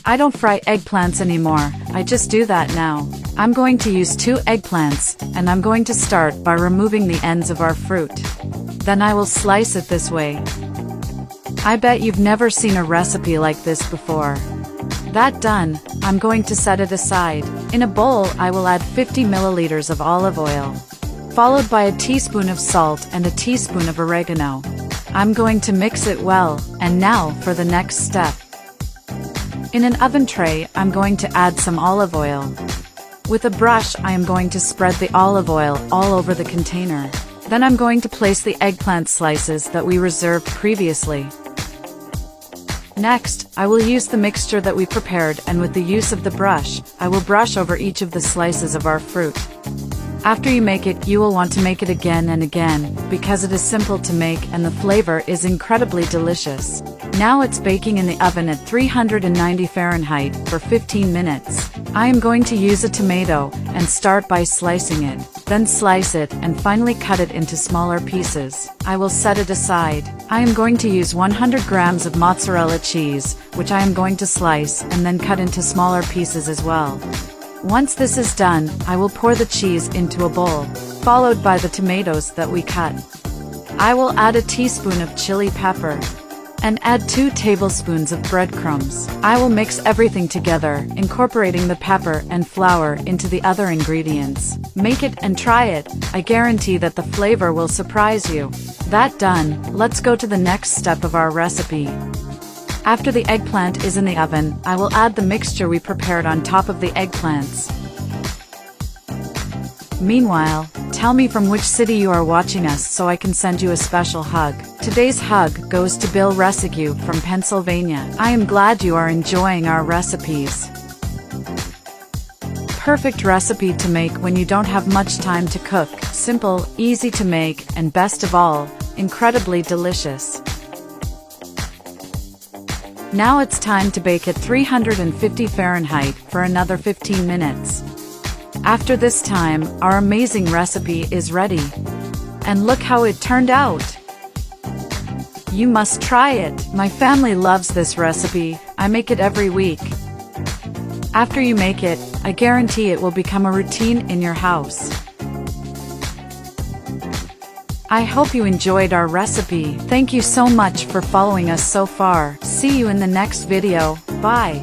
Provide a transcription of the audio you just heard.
I don't fry eggplants anymore, I just do that now. I'm going to use 2 eggplants, and I'm going to start by removing the ends of our fruit. Then I will slice it this way. I bet you've never seen a recipe like this before. That done, I'm going to set it aside. In a bowl, I will add 50 milliliters of olive oil, followed by a teaspoon of salt and a teaspoon of oregano. I'm going to mix it well, and now for the next step. In an oven tray, I'm going to add some olive oil. With a brush, I am going to spread the olive oil all over the container. Then I'm going to place the eggplant slices that we reserved previously. Next, I will use the mixture that we prepared, and with the use of the brush, I will brush over each of the slices of our fruit. After you make it, you will want to make it again and again, because it is simple to make and the flavor is incredibly delicious. Now it's baking in the oven at 390 Fahrenheit for 15 minutes. I am going to use a tomato, and start by slicing it, then slice it and finally cut it into smaller pieces. I will set it aside. I am going to use 100 grams of mozzarella cheese, which I am going to slice and then cut into smaller pieces as well. Once this is done, I will pour the cheese into a bowl, followed by the tomatoes that we cut. I will add a teaspoon of chili pepper, and add 2 tablespoons of breadcrumbs. I will mix everything together, incorporating the pepper and flour into the other ingredients. Make it and try it. I guarantee that the flavor will surprise you. That done, let's go to the next step of our recipe. After the eggplant is in the oven, I will add the mixture we prepared on top of the eggplants. Meanwhile, tell me from which city you are watching us so I can send you a special hug. Today's hug goes to Bill Rescue from Pennsylvania. I am glad you are enjoying our recipes. Perfect recipe to make when you don't have much time to cook. Simple, easy to make, and best of all, incredibly delicious. Now it's time to bake at 350 Fahrenheit for another 15 minutes. After this time, our amazing recipe is ready. And look how it turned out! You must try it. My family loves this recipe. I make it every week. After you make it, I guarantee it will become a routine in your house. I hope you enjoyed our recipe. Thank you so much for following us so far. See you in the next video. Bye.